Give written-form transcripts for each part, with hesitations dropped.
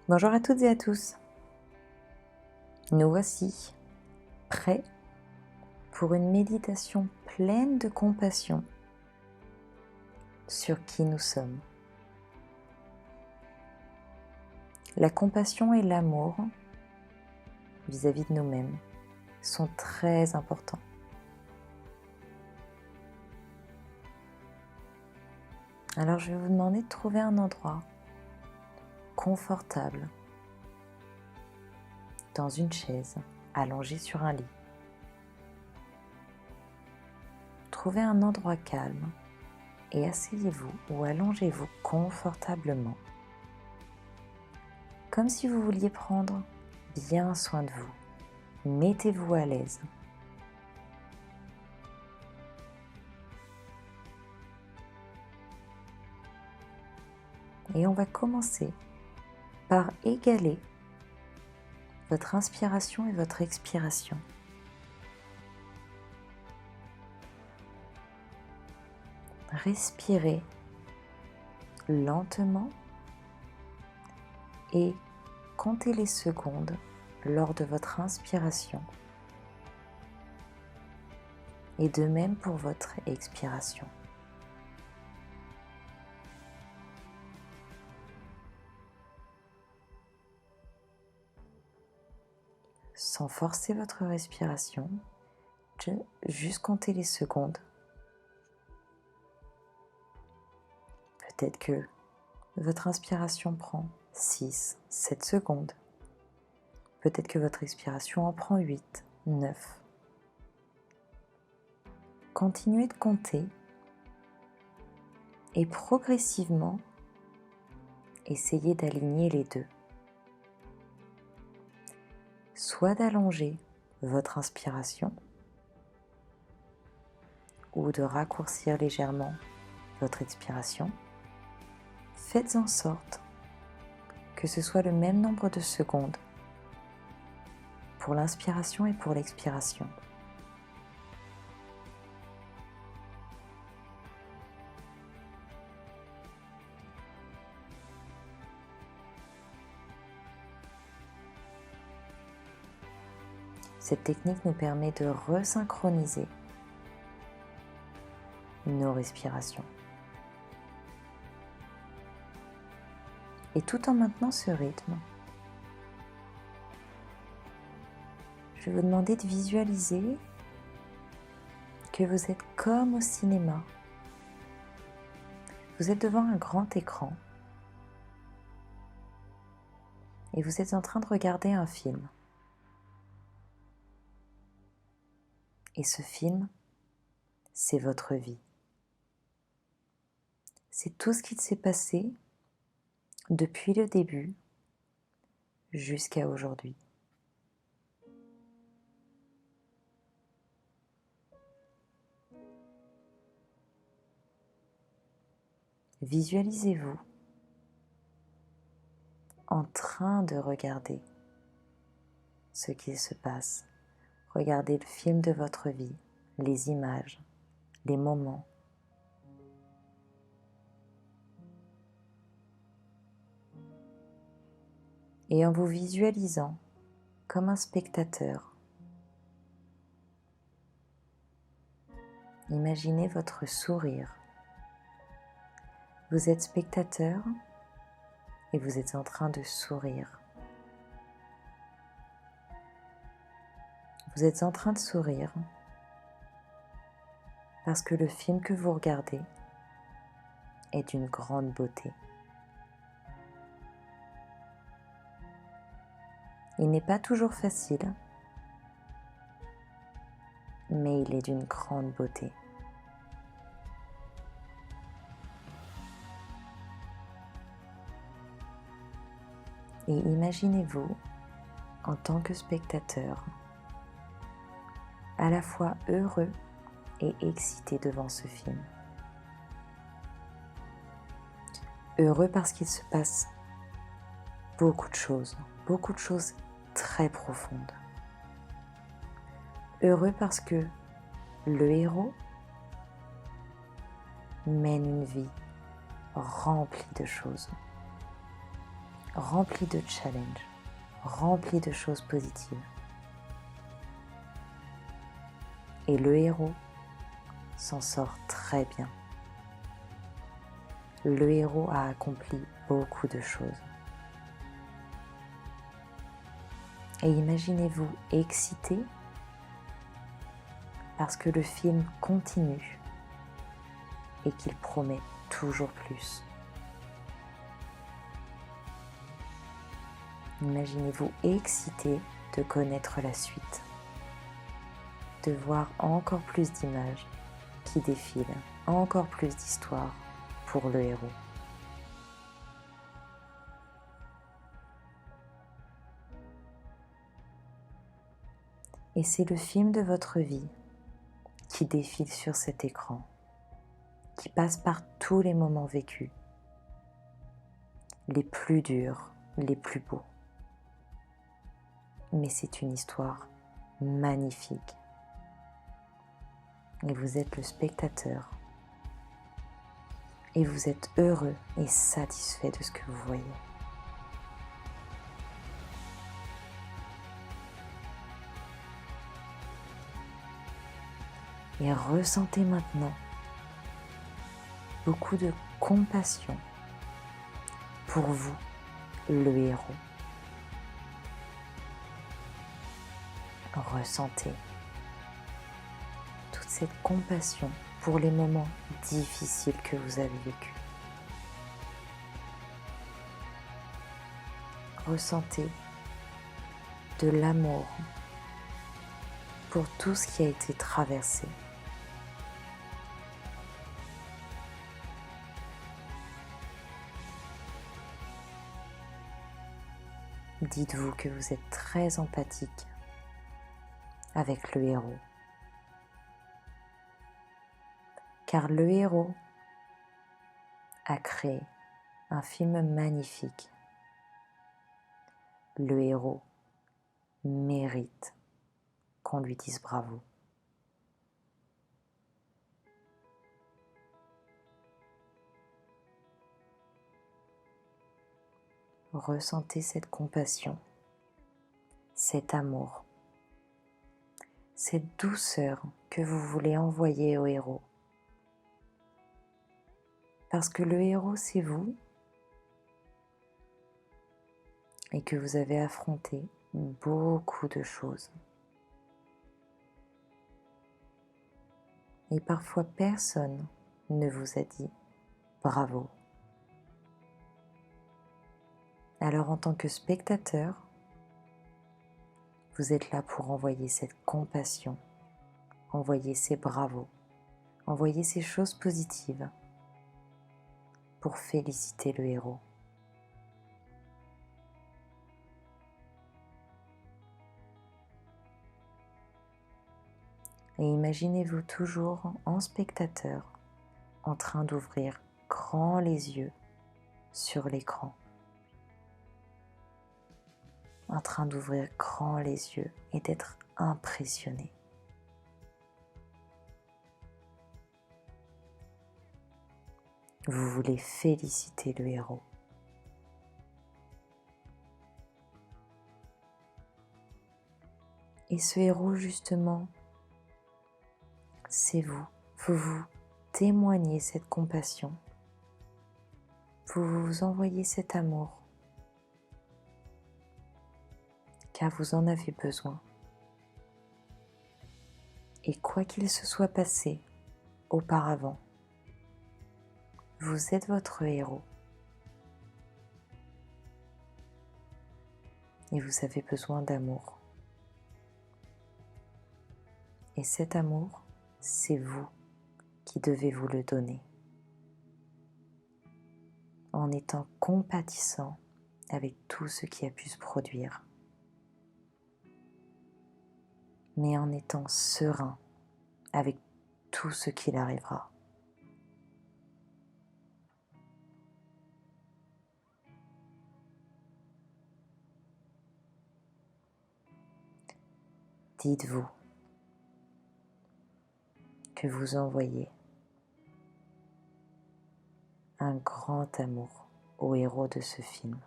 Bonjour à toutes et à tous. Nous voici prêts pour une méditation pleine de compassion sur qui nous sommes. La compassion et l'amour vis-à-vis de nous-mêmes sont très importants. Alors je vais vous demander de trouver un endroit confortable dans une chaise, allongée sur un lit. Trouvez un endroit calme et asseyez-vous ou allongez-vous confortablement, comme si vous vouliez prendre bien soin de vous. Mettez-vous à l'aise. Et on va commencer par égaler votre inspiration et votre expiration. Respirez lentement et comptez les secondes lors de votre inspiration et de même pour votre expiration. Sans forcer votre respiration, juste compter les secondes. Peut-être que votre inspiration prend 6, 7 secondes. Peut-être que votre expiration en prend 8, 9. Continuez de compter et progressivement, essayez d'aligner les deux. Soit d'allonger votre inspiration ou de raccourcir légèrement votre expiration. Faites en sorte que ce soit le même nombre de secondes pour l'inspiration et pour l'expiration. Cette technique nous permet de resynchroniser nos respirations. Et tout en maintenant ce rythme, je vais vous demander de visualiser que vous êtes comme au cinéma. Vous êtes devant un grand écran et vous êtes en train de regarder un film. Et ce film, c'est votre vie. C'est tout ce qui s'est passé depuis le début jusqu'à aujourd'hui. Visualisez-vous en train de regarder ce qui se passe. Regardez le film de votre vie, les images, les moments. Et en vous visualisant comme un spectateur, imaginez votre sourire. Vous êtes spectateur et vous êtes en train de sourire. Vous êtes en train de sourire parce que le film que vous regardez est d'une grande beauté. Il n'est pas toujours facile, mais il est d'une grande beauté. Et imaginez-vous en tant que spectateur, à la fois heureux et excité devant ce film. Heureux parce qu'il se passe beaucoup de choses très profondes. Heureux parce que le héros mène une vie remplie de choses. rempli de challenges, rempli de choses positives. Et le héros s'en sort très bien. Le héros a accompli beaucoup de choses. Et imaginez-vous excité parce que le film continue et qu'il promet toujours plus. Imaginez-vous excité de connaître la suite, de voir encore plus d'images qui défilent, encore plus d'histoires pour le héros. Et c'est le film de votre vie qui défile sur cet écran, qui passe par tous les moments vécus, les plus durs, les plus beaux. Mais c'est une histoire magnifique. Et vous êtes le spectateur. Et vous êtes heureux et satisfait de ce que vous voyez. Et ressentez maintenant beaucoup de compassion pour vous, le héros. Ressentez toute cette compassion pour les moments difficiles que vous avez vécus. Ressentez de l'amour pour tout ce qui a été traversé. Dites-vous que vous êtes très empathique avec le héros. Car le héros a créé un film magnifique. Le héros mérite qu'on lui dise bravo. Ressentez cette compassion, cet amour, cette douceur que vous voulez envoyer au héros. Parce que le héros, c'est vous et que vous avez affronté beaucoup de choses. Et parfois, personne ne vous a dit bravo. Alors, en tant que spectateur, vous êtes là pour envoyer cette compassion, envoyer ces bravos, envoyer ces choses positives pour féliciter le héros. Et imaginez-vous toujours en spectateur, en train d'ouvrir grand les yeux sur l'écran. En train d'ouvrir grand les yeux et d'être impressionné. Vous voulez féliciter le héros. Et ce héros, justement, c'est vous. Vous témoignez cette compassion. Vous vous envoyez cet amour. Car vous en avez besoin. Et quoi qu'il se soit passé auparavant, vous êtes votre héros. Et vous avez besoin d'amour. Et cet amour, c'est vous qui devez vous le donner. En étant compatissant avec tout ce qui a pu se produire. Mais en étant serein avec tout ce qu'il arrivera. Dites-vous que vous envoyez un grand amour au héros de ce film.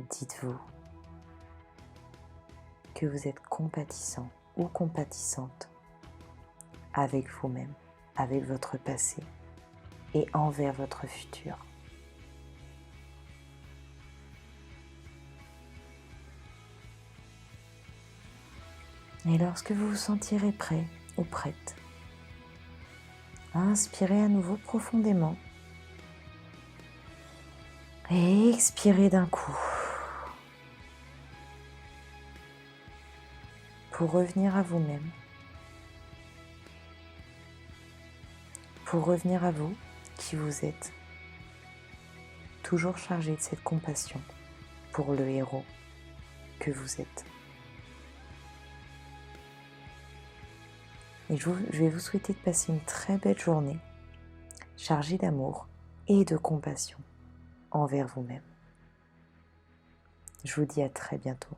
dites-vous que vous êtes compatissant ou compatissante avec vous-même, avec votre passé et envers votre futur. Et lorsque vous vous sentirez prêt ou prête, inspirez à nouveau profondément et expirez d'un coup pour revenir à vous-même, pour revenir à vous qui vous êtes, toujours chargé de cette compassion pour le héros que vous êtes. Et je vais vous souhaiter de passer une très belle journée, chargée d'amour et de compassion envers vous-même. Je vous dis à très bientôt.